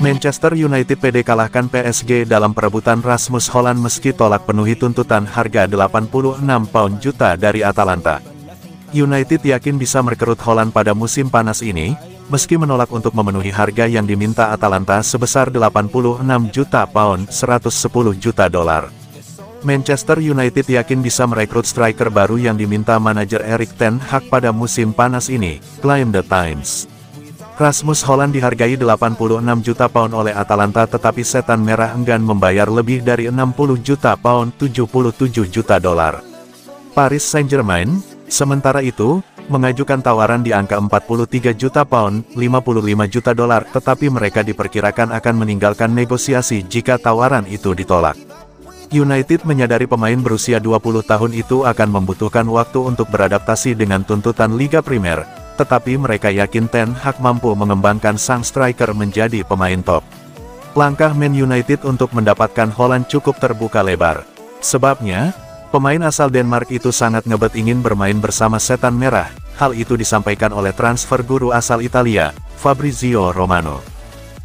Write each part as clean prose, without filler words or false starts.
Manchester United PD kalahkan PSG dalam perebutan Rasmus Hojlund meski tolak penuhi tuntutan harga 86 pound juta dari Atalanta. United yakin bisa merekrut Hojlund pada musim panas ini, meski menolak untuk memenuhi harga yang diminta Atalanta sebesar 86 juta pound ($110 juta). Manchester United yakin bisa merekrut striker baru yang diminta manajer Erik ten Hag pada musim panas ini, klaim The Times. Rasmus Hojlund dihargai 86 juta pound oleh Atalanta tetapi setan merah enggan membayar lebih dari 60 juta pound ($77 juta). Paris Saint-Germain, sementara itu, mengajukan tawaran di angka 43 juta pound ($55 juta) tetapi mereka diperkirakan akan meninggalkan negosiasi jika tawaran itu ditolak. United menyadari pemain berusia 20 tahun itu akan membutuhkan waktu untuk beradaptasi dengan tuntutan Liga Primer, tetapi mereka yakin Ten Hag mampu mengembangkan sang striker menjadi pemain top. Langkah Man United untuk mendapatkan Hojlund cukup terbuka lebar. Sebabnya, pemain asal Denmark itu sangat ngebet ingin bermain bersama setan merah. Hal itu disampaikan oleh transfer guru asal Italia, Fabrizio Romano.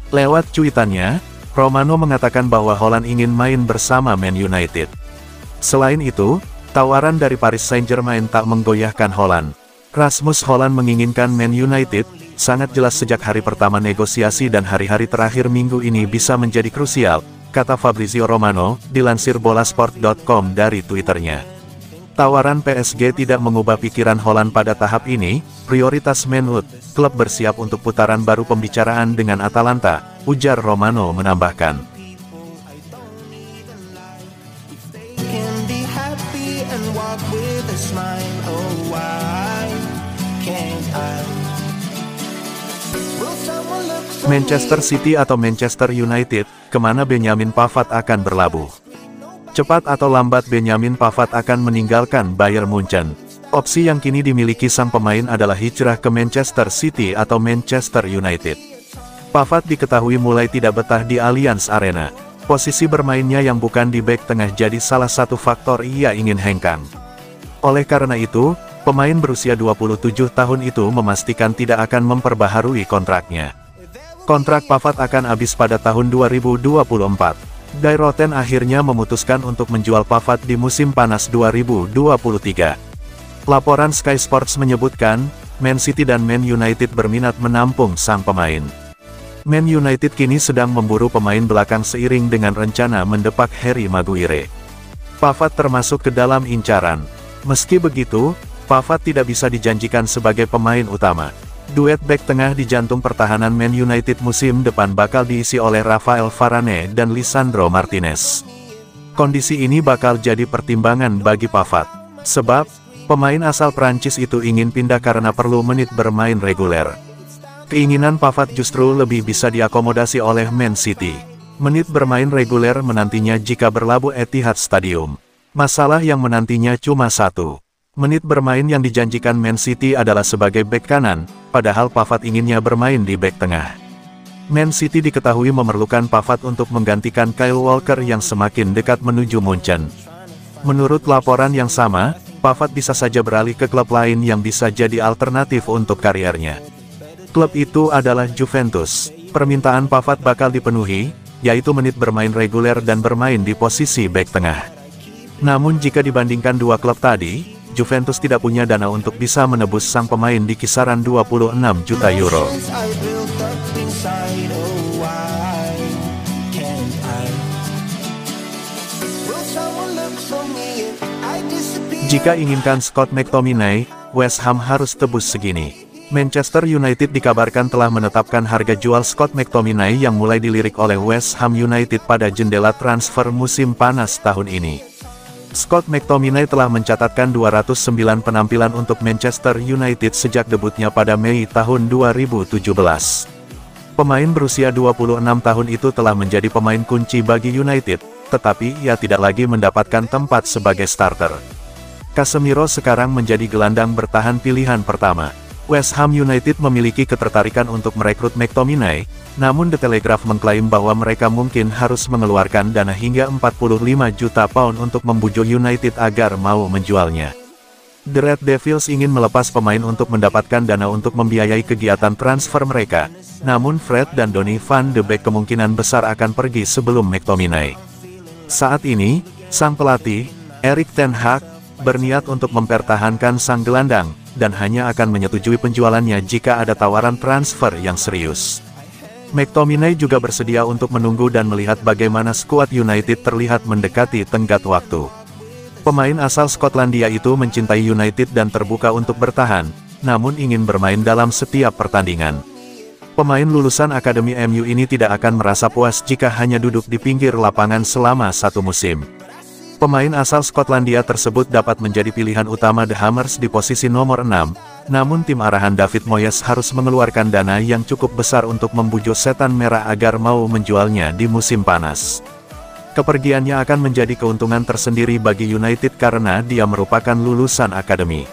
Lewat cuitannya, Romano mengatakan bahwa Hojlund ingin main bersama Man United. Selain itu, tawaran dari Paris Saint-Germain tak menggoyahkan Hojlund. Rasmus Hojlund menginginkan Man United, sangat jelas sejak hari pertama negosiasi dan hari-hari terakhir minggu ini bisa menjadi krusial, kata Fabrizio Romano, dilansir bolasport.com dari Twitternya. Tawaran PSG tidak mengubah pikiran Hojlund pada tahap ini, prioritas Man U, klub bersiap untuk putaran baru pembicaraan dengan Atalanta, ujar Romano menambahkan. Manchester City atau Manchester United, kemana Benjamin Pavard akan berlabuh? Cepat atau lambat Benjamin Pavard akan meninggalkan Bayern Munchen. Opsi yang kini dimiliki sang pemain adalah hijrah ke Manchester City atau Manchester United. Pavard diketahui mulai tidak betah di Allianz Arena. Posisi bermainnya yang bukan di bek tengah jadi salah satu faktor ia ingin hengkang. Oleh karena itu, pemain berusia 27 tahun itu memastikan tidak akan memperbaharui kontraknya. Kontrak Pavard akan habis pada tahun 2024. Die Rotten akhirnya memutuskan untuk menjual Pavard di musim panas 2023. Laporan Sky Sports menyebutkan, Man City dan Man United berminat menampung sang pemain. Man United kini sedang memburu pemain belakang seiring dengan rencana mendepak Harry Maguire. Pavard termasuk ke dalam incaran. Meski begitu, Pavard tidak bisa dijanjikan sebagai pemain utama. Duet bek tengah di jantung pertahanan Man United musim depan bakal diisi oleh Rafael Varane dan Lisandro Martinez. Kondisi ini bakal jadi pertimbangan bagi Pavard. Sebab, pemain asal Prancis itu ingin pindah karena perlu menit bermain reguler. Keinginan Pavard justru lebih bisa diakomodasi oleh Man City. Menit bermain reguler menantinya jika berlabuh Etihad Stadium. Masalah yang menantinya cuma satu. Menit bermain yang dijanjikan Man City adalah sebagai bek kanan, padahal Pavard inginnya bermain di bek tengah. Man City diketahui memerlukan Pavard untuk menggantikan Kyle Walker yang semakin dekat menuju Munchen. Menurut laporan yang sama, Pavard bisa saja beralih ke klub lain yang bisa jadi alternatif untuk kariernya. Klub itu adalah Juventus. Permintaan Pavard bakal dipenuhi, yaitu menit bermain reguler dan bermain di posisi bek tengah. Namun jika dibandingkan dua klub tadi, Juventus tidak punya dana untuk bisa menebus sang pemain di kisaran 26 juta euro. Jika inginkan Scott McTominay, West Ham harus tebus segini. Manchester United dikabarkan telah menetapkan harga jual Scott McTominay yang mulai dilirik oleh West Ham United pada jendela transfer musim panas tahun ini. Scott McTominay telah mencatatkan 209 penampilan untuk Manchester United sejak debutnya pada Mei tahun 2017. Pemain berusia 26 tahun itu telah menjadi pemain kunci bagi United, tetapi ia tidak lagi mendapatkan tempat sebagai starter. Casemiro sekarang menjadi gelandang bertahan pilihan pertama. West Ham United memiliki ketertarikan untuk merekrut McTominay, namun The Telegraph mengklaim bahwa mereka mungkin harus mengeluarkan dana hingga 45 juta pound untuk membujuk United agar mau menjualnya. The Red Devils ingin melepas pemain untuk mendapatkan dana untuk membiayai kegiatan transfer mereka, namun Fred dan Donny van de Beek kemungkinan besar akan pergi sebelum McTominay. Saat ini, sang pelatih, Erik ten Hag, berniat untuk mempertahankan sang gelandang, dan hanya akan menyetujui penjualannya jika ada tawaran transfer yang serius. McTominay juga bersedia untuk menunggu dan melihat bagaimana skuad United terlihat mendekati tenggat waktu. Pemain asal Skotlandia itu mencintai United dan terbuka untuk bertahan, namun ingin bermain dalam setiap pertandingan. Pemain lulusan Akademi MU ini tidak akan merasa puas jika hanya duduk di pinggir lapangan selama satu musim. Pemain asal Skotlandia tersebut dapat menjadi pilihan utama The Hammers di posisi nomor 6, namun tim arahan David Moyes harus mengeluarkan dana yang cukup besar untuk membujuk setan merah agar mau menjualnya di musim panas. Kepergiannya akan menjadi keuntungan tersendiri bagi United karena dia merupakan lulusan akademi.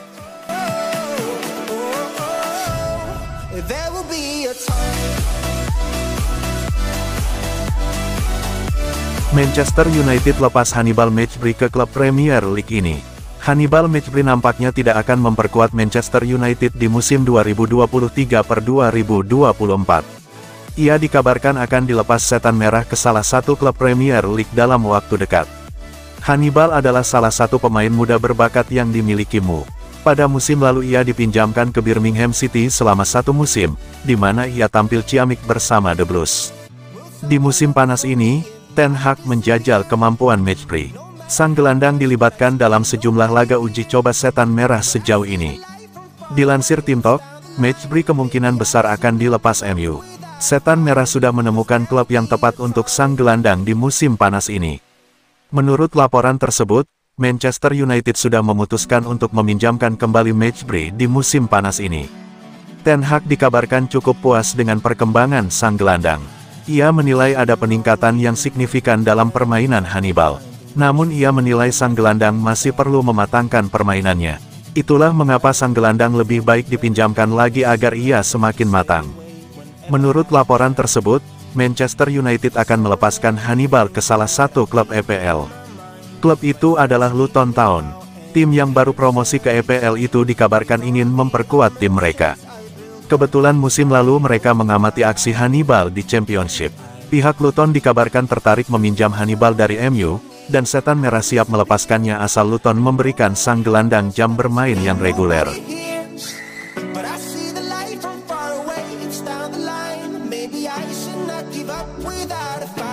Manchester United lepas Hannibal Mejbri ke klub Premier League ini. Hannibal Mejbri nampaknya tidak akan memperkuat Manchester United di musim 2023-2024. Ia dikabarkan akan dilepas setan merah ke salah satu klub Premier League dalam waktu dekat. Hannibal adalah salah satu pemain muda berbakat yang dimiliki MU. Pada musim lalu ia dipinjamkan ke Birmingham City selama satu musim, di mana ia tampil ciamik bersama The Blues. Di musim panas ini, Ten Hag menjajal kemampuan Mejbri. Sang gelandang dilibatkan dalam sejumlah laga uji coba setan merah sejauh ini. Dilansir Tim Talk, Mejbri kemungkinan besar akan dilepas MU. Setan merah sudah menemukan klub yang tepat untuk sang gelandang di musim panas ini. Menurut laporan tersebut, Manchester United sudah memutuskan untuk meminjamkan kembali Mejbri di musim panas ini. Ten Hag dikabarkan cukup puas dengan perkembangan sang gelandang. Ia menilai ada peningkatan yang signifikan dalam permainan Hannibal. Namun ia menilai sang gelandang masih perlu mematangkan permainannya. Itulah mengapa sang gelandang lebih baik dipinjamkan lagi agar ia semakin matang. Menurut laporan tersebut, Manchester United akan melepaskan Hannibal ke salah satu klub EPL. Klub itu adalah Luton Town. Tim yang baru promosi ke EPL itu dikabarkan ingin memperkuat tim mereka. Kebetulan musim lalu mereka mengamati aksi Hannibal di Championship. Pihak Luton dikabarkan tertarik meminjam Hannibal dari MU, dan setan merah siap melepaskannya asal Luton memberikan sang gelandang jam bermain yang reguler. Maybe I should not give up without a fight.